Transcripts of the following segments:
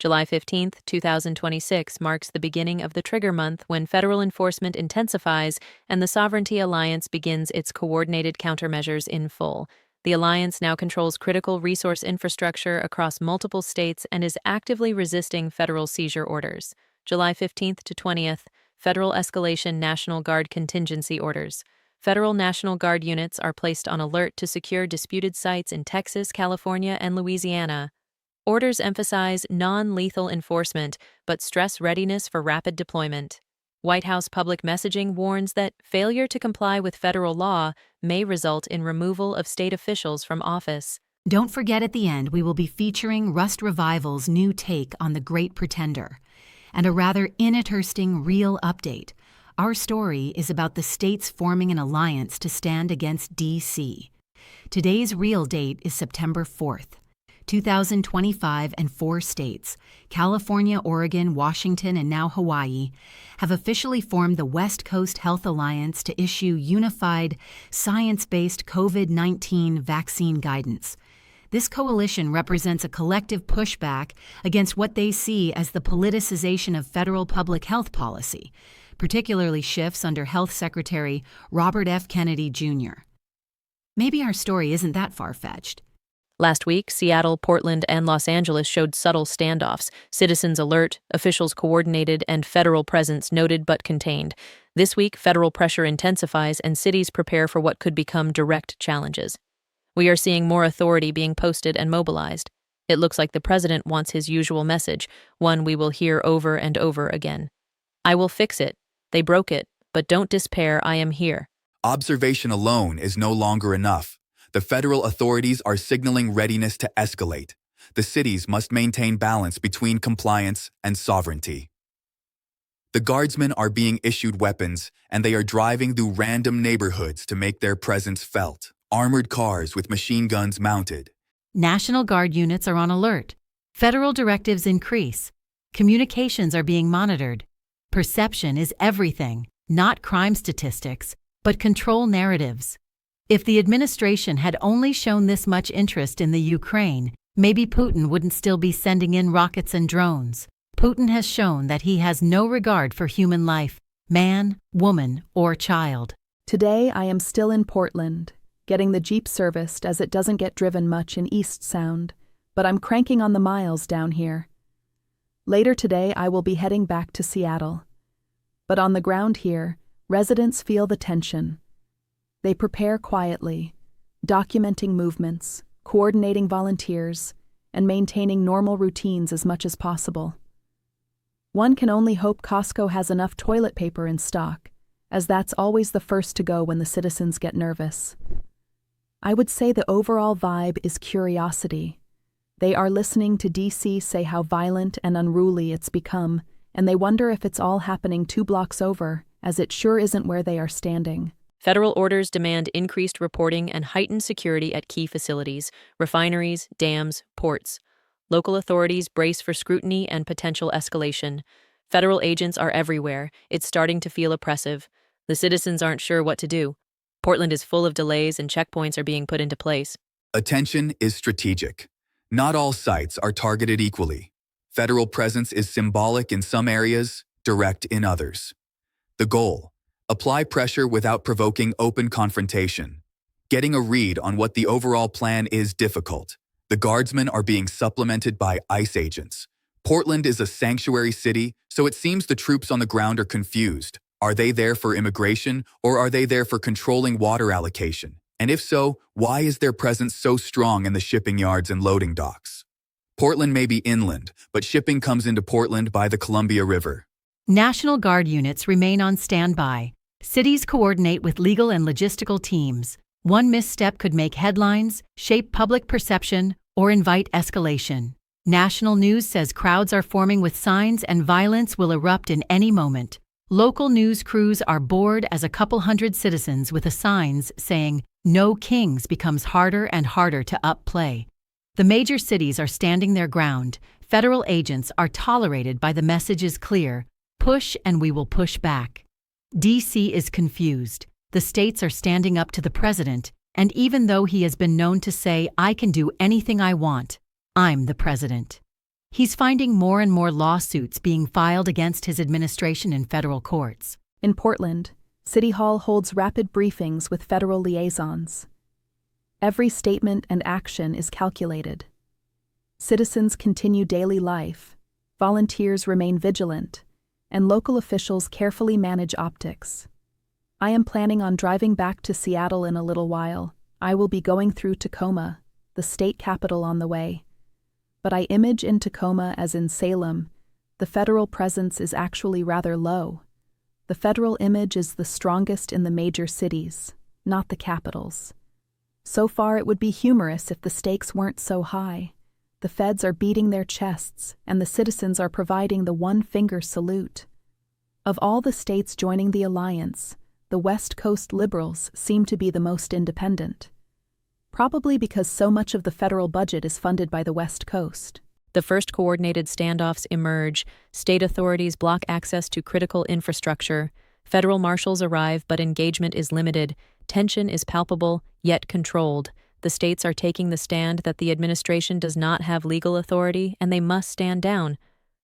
July 15th, 2026 marks the beginning of the trigger month when federal enforcement intensifies and the Sovereignty Alliance begins its coordinated countermeasures in full. The alliance now controls critical resource infrastructure across multiple states and is actively resisting federal seizure orders. July 15th to 20th, Federal Escalation National Guard Contingency Orders. Federal National Guard units are placed on alert to secure disputed sites in Texas, California, and Louisiana. Orders emphasize non-lethal enforcement, but stress readiness for rapid deployment. White House public messaging warns that failure to comply with federal law may result in removal of state officials from office. Don't forget, at the end, we will be featuring Rust Revival's new take on The Great Pretender, and a rather interesting real update. Our story is about the states forming an alliance to stand against D.C. Today's real date is September 4th. 2025, and 4 states, California, Oregon, Washington, and now Hawaii, have officially formed the West Coast Health Alliance to issue unified, science-based COVID-19 vaccine guidance. This coalition represents a collective pushback against what they see as the politicization of federal public health policy, particularly shifts under Health Secretary Robert F. Kennedy, Jr. Maybe our story isn't that far-fetched. Last week, Seattle, Portland, and Los Angeles showed subtle standoffs, citizens alert, officials coordinated, and federal presence noted but contained. This week, federal pressure intensifies and cities prepare for what could become direct challenges. We are seeing more authority being posted and mobilized. It looks like the president wants his usual message, one we will hear over and over again. I will fix it. They broke it, but don't despair, I am here. Observation alone is no longer enough. The federal authorities are signaling readiness to escalate. The cities must maintain balance between compliance and sovereignty. The guardsmen are being issued weapons, and they are driving through random neighborhoods to make their presence felt. Armored cars with machine guns mounted. National Guard units are on alert. Federal directives increase. Communications are being monitored. Perception is everything, not crime statistics, but control narratives. If the administration had only shown this much interest in the Ukraine, maybe Putin wouldn't still be sending in rockets and drones. Putin has shown that he has no regard for human life, man, woman, or child. Today I am still in Portland, getting the Jeep serviced as it doesn't get driven much in East Sound, but I'm cranking on the miles down here. Later today I will be heading back to Seattle. But on the ground here, residents feel the tension. They prepare quietly, documenting movements, coordinating volunteers, and maintaining normal routines as much as possible. One can only hope Costco has enough toilet paper in stock, as that's always the first to go when the citizens get nervous. I would say the overall vibe is curiosity. They are listening to DC say how violent and unruly it's become, and they wonder if it's all happening 2 blocks over, as it sure isn't where they are standing. Federal orders demand increased reporting and heightened security at key facilities, refineries, dams, ports. Local authorities brace for scrutiny and potential escalation. Federal agents are everywhere. It's starting to feel oppressive. The citizens aren't sure what to do. Portland is full of delays and checkpoints are being put into place. Attention is strategic. Not all sites are targeted equally. Federal presence is symbolic in some areas, direct in others. The goal: apply pressure without provoking open confrontation. Getting a read on what the overall plan is difficult. The guardsmen are being supplemented by ICE agents. Portland is a sanctuary city, so it seems the troops on the ground are confused. Are they there for immigration, or are they there for controlling water allocation? And if so, why is their presence so strong in the shipping yards and loading docks? Portland may be inland, but shipping comes into Portland by the Columbia River. National Guard units remain on standby. Cities coordinate with legal and logistical teams. One misstep could make headlines, shape public perception, or invite escalation. National news says crowds are forming with signs and violence will erupt in any moment. Local news crews are bored as a couple hundred citizens with signs saying, "No Kings" becomes harder and harder to upplay. The major cities are standing their ground. Federal agents are tolerated by the message is clear: push and we will push back. D.C. is confused. The states are standing up to the president, and even though he has been known to say, "I can do anything I want, I'm the president," He's finding more and more lawsuits being filed against his administration in federal courts. In Portland, City Hall holds rapid briefings with federal liaisons. Every statement and action is calculated. Citizens continue daily life, volunteers remain vigilant, and local officials carefully manage optics. I am planning on driving back to Seattle in a little while. I will be going through Tacoma, the state capital, on the way. But I image in Tacoma as in Salem. The federal presence is actually rather low. The federal image is the strongest in the major cities, not the capitals. So far, it would be humorous if the stakes weren't so high. The feds are beating their chests, and the citizens are providing the one-finger salute. Of all the states joining the alliance, the West Coast liberals seem to be the most independent. Probably because so much of the federal budget is funded by the West Coast. The first coordinated standoffs emerge. State authorities block access to critical infrastructure. Federal marshals arrive, but engagement is limited. Tension is palpable, yet controlled. The states are taking the stand that the administration does not have legal authority, and they must stand down.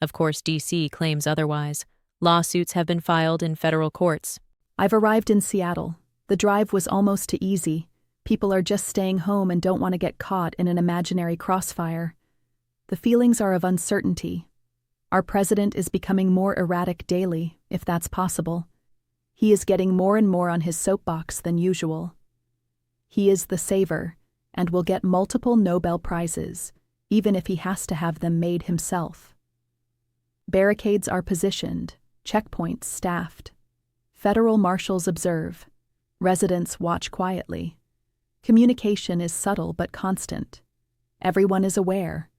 Of course, D.C. claims otherwise. Lawsuits have been filed in federal courts. I've arrived in Seattle. The drive was almost too easy. People are just staying home and don't want to get caught in an imaginary crossfire. The feelings are of uncertainty. Our president is becoming more erratic daily, if that's possible. He is getting more and more on his soapbox than usual. He is the saver, and will get multiple Nobel Prizes, even if he has to have them made himself. Barricades are positioned, checkpoints staffed. Federal marshals observe. Residents watch quietly. Communication is subtle but constant. Everyone is aware.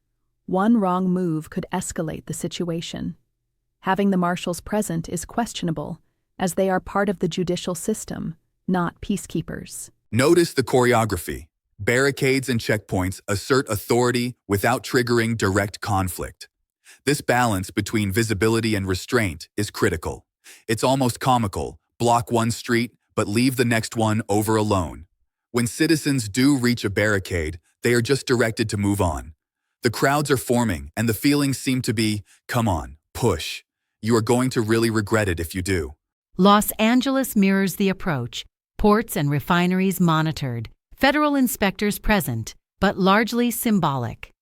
One wrong move could escalate the situation. Having the marshals present is questionable, as they are part of the judicial system, not peacekeepers. Notice the choreography. Barricades and checkpoints assert authority without triggering direct conflict. This balance between visibility and restraint is critical. It's almost comical. Block one street, but leave the next one over alone. When citizens do reach a barricade, they are just directed to move on. The crowds are forming, and the feelings seem to be, come on, push. You are going to really regret it if you do. Los Angeles mirrors the approach. Ports and refineries monitored. Federal inspectors present, but largely symbolic.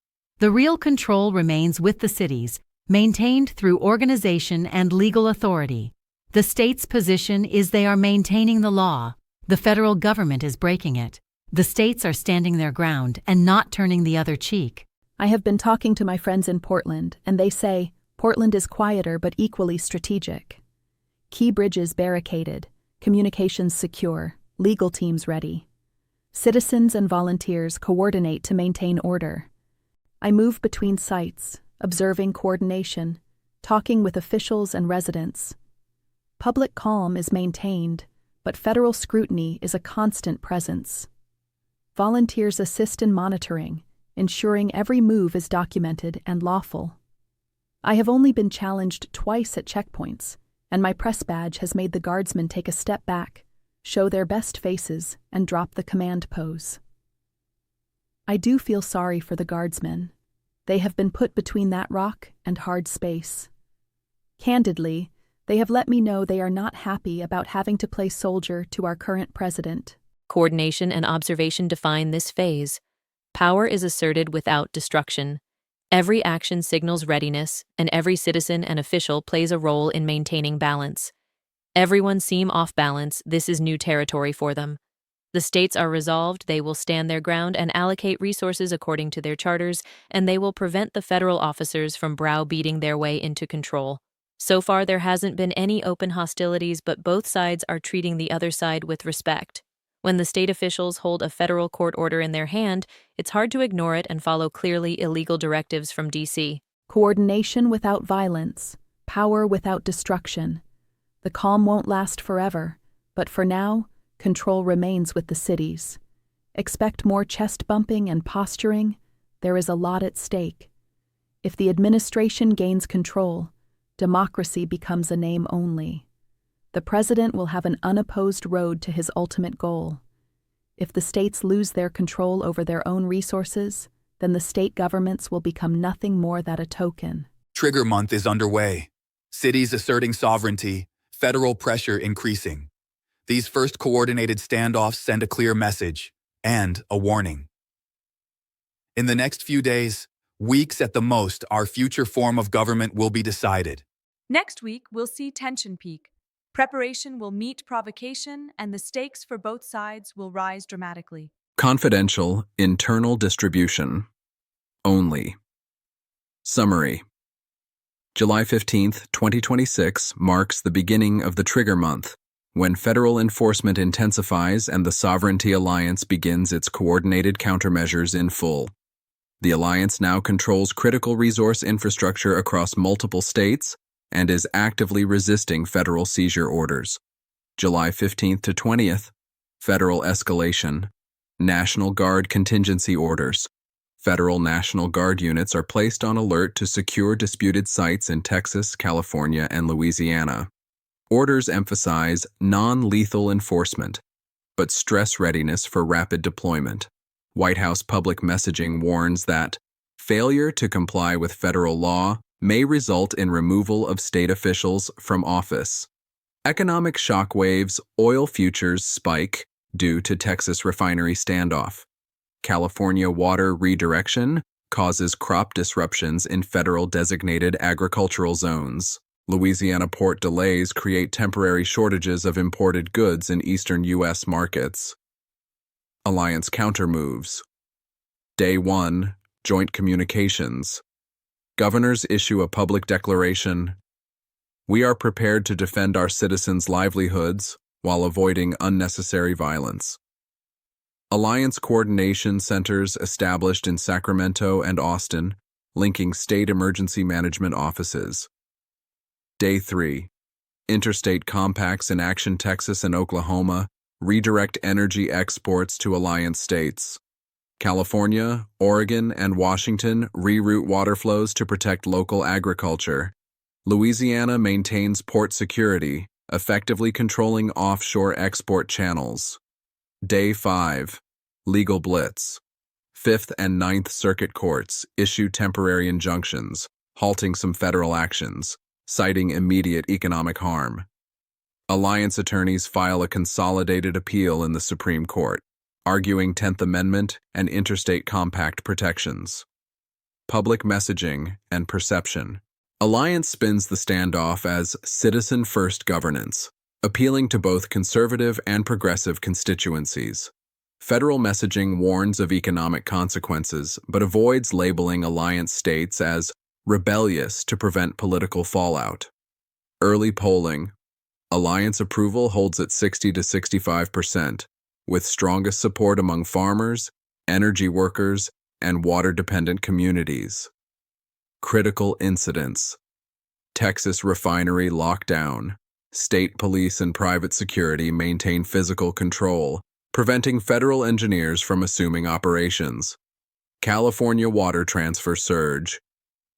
The real control remains with the cities, maintained through organization and legal authority. The state's position is they are maintaining the law. The federal government is breaking it. The states are standing their ground and not turning the other cheek. I have been talking to my friends in Portland, and they say Portland is quieter but equally strategic. Key bridges barricaded, communications secure, legal teams ready. Citizens and volunteers coordinate to maintain order. I move between sites, observing coordination, talking with officials and residents. Public calm is maintained, but federal scrutiny is a constant presence. Volunteers assist in monitoring, ensuring every move is documented and lawful. I have only been challenged twice at checkpoints, and my press badge has made the guardsmen take a step back, show their best faces, and drop the command pose. I do feel sorry for the guardsmen. They have been put between that rock and hard space. Candidly, they have let me know they are not happy about having to play soldier to our current president. Coordination and observation define this phase. Power is asserted without destruction. Every action signals readiness, and every citizen and official plays a role in maintaining balance. Everyone seem off balance. This is new territory for them. The states are resolved, they will stand their ground and allocate resources according to their charters, and they will prevent the federal officers from browbeating their way into control. So far, there hasn't been any open hostilities, but both sides are treating the other side with respect. When the state officials hold a federal court order in their hand, it's hard to ignore it and follow clearly illegal directives from D.C. Coordination without violence, power without destruction. The calm won't last forever, but for now, control remains with the cities. Expect more chest bumping and posturing. There is a lot at stake. If the administration gains control, democracy becomes a name only. The president will have an unopposed road to his ultimate goal. If the states lose their control over their own resources, then the state governments will become nothing more than a token. Trigger month is underway. Cities asserting sovereignty, federal pressure increasing. These first coordinated standoffs send a clear message and a warning. In the next few days, weeks at the most, our future form of government will be decided. Next week, we'll see tension peak. Preparation will meet provocation, and the stakes for both sides will rise dramatically. Confidential internal distribution only. Summary. July 15th, 2026 marks the beginning of the trigger month, when federal enforcement intensifies and the Sovereignty Alliance begins its coordinated countermeasures in full. The alliance now controls critical resource infrastructure across multiple states and is actively resisting federal seizure orders. July 15th to 20th, federal escalation. National Guard contingency orders. Federal National Guard units are placed on alert to secure disputed sites in Texas, California, and Louisiana. Orders emphasize non-lethal enforcement, but stress readiness for rapid deployment. White House public messaging warns that failure to comply with federal law may result in removal of state officials from office. Economic shockwaves, oil futures spike due to Texas refinery standoff. California water redirection causes crop disruptions in federal designated agricultural zones. Louisiana port delays create temporary shortages of imported goods in eastern U.S. markets. Alliance countermoves. Day 1, Joint Communications. Governors issue a public declaration. We are prepared to defend our citizens' livelihoods while avoiding unnecessary violence. Alliance coordination centers established in Sacramento and Austin, linking state emergency management offices. Day 3. Interstate compacts in action. Texas and Oklahoma redirect energy exports to alliance states. California, Oregon, and Washington reroute water flows to protect local agriculture. Louisiana maintains port security, effectively controlling offshore export channels. Day 5. Legal blitz. Fifth and Ninth Circuit Courts issue temporary injunctions, halting some federal actions, citing immediate economic harm. Alliance attorneys file a consolidated appeal in the Supreme Court, arguing 10th Amendment and interstate compact protections. Public messaging and perception. Alliance spins the standoff as citizen-first governance, appealing to both conservative and progressive constituencies. Federal messaging warns of economic consequences, but avoids labeling alliance states as rebellious to prevent political fallout. Early polling. Alliance approval holds at 60 to 65%, with strongest support among farmers, energy workers, and water-dependent communities. Critical incidents. Texas refinery lockdown. State police and private security maintain physical control, preventing federal engineers from assuming operations. California water transfer surge.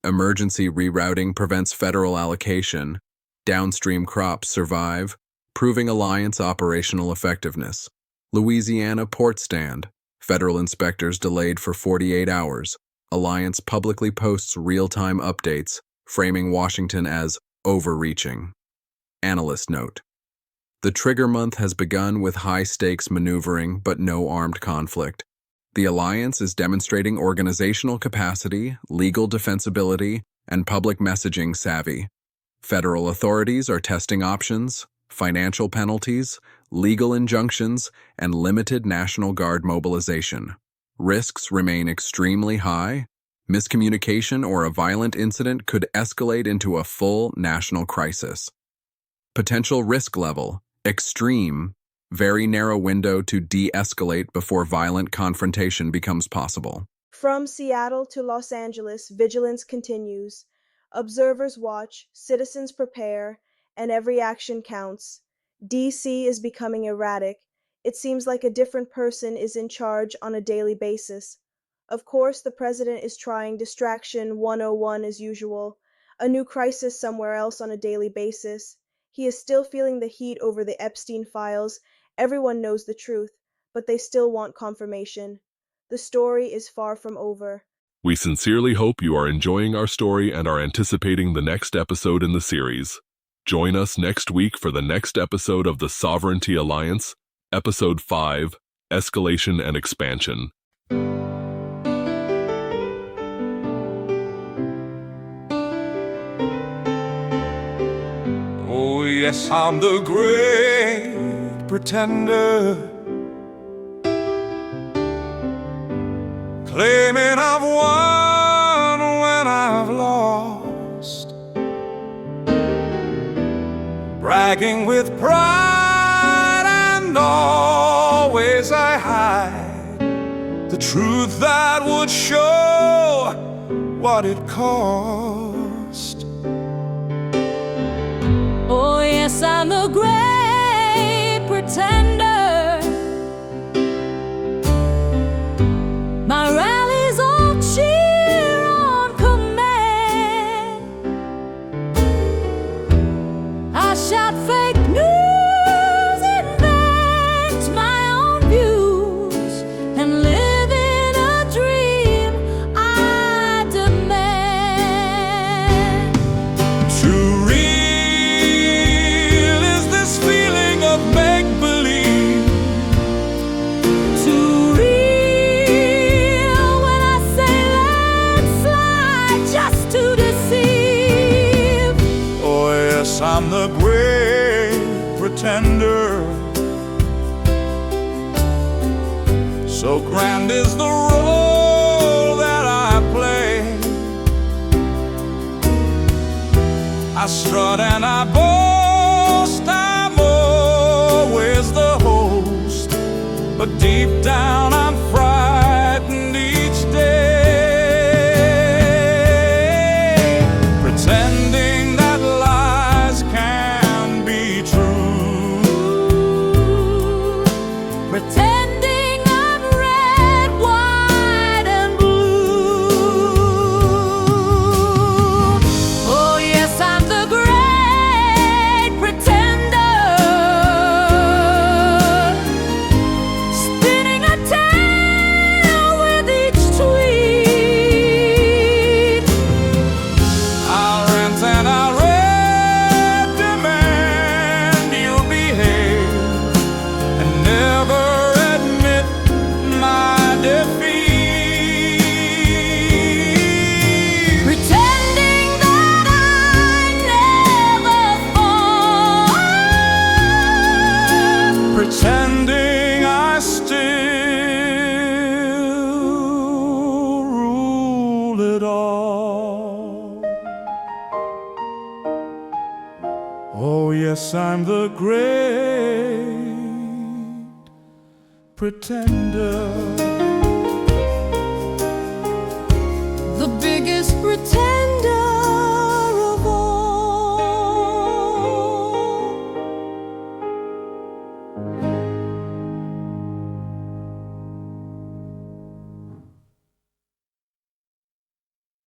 Emergency rerouting prevents federal allocation. Downstream crops survive, proving alliance operational effectiveness. Louisiana port stand. Federal inspectors delayed for 48 hours. Alliance publicly posts real-time updates, framing Washington as overreaching. Analyst note. The trigger month has begun with high-stakes maneuvering but no armed conflict. The alliance is demonstrating organizational capacity, legal defensibility, and public messaging savvy. Federal authorities are testing options, financial penalties, legal injunctions, and limited National Guard mobilization. Risks remain extremely high. Miscommunication or a violent incident could escalate into a full national crisis. Potential risk level, extreme, very narrow window to de-escalate before violent confrontation becomes possible. From Seattle to Los Angeles, vigilance continues. Observers watch, citizens prepare, and every action counts. DC is becoming erratic. It seems like a different person is in charge on a daily basis. Of course, the president is trying distraction 101 as usual, a new crisis somewhere else on a daily basis. He is still feeling the heat over the Epstein files. Everyone knows the truth, but they still want confirmation. The story is far from over. We sincerely hope you are enjoying our story and are anticipating the next episode in the series. Join us next week for the next episode of the Sovereignty Alliance, Episode 5, Escalation and Expansion. Oh, yes, I'm the great pretender, claiming I've won when I've lost, bragging with pride, and always I hide the truth that would show what it cost. Oh, yes, I'm the great pretender. My rallies all cheer on command. I shout fake news, invent my own views, and live in a dream I demand. Too real is this feeling of make-believe. Too real when I say let's fly just to deceive. Oh, yes, I'm the great pretender. So grand is the role that I play. I strut and I boast, I'm always the host, but deep down I'm frightened each day, pretending that lies can be true, Pretending I'm red, white, and blue. Oh, yes, I'm the great pretender, spinning a tale with each tweet. I'll rant and I'll rant, demand you behave, and never admit my defeat. Pretending that I never fall. Pretending I still rule it all. Oh, yes, I'm the great pretender. The biggest pretender of all.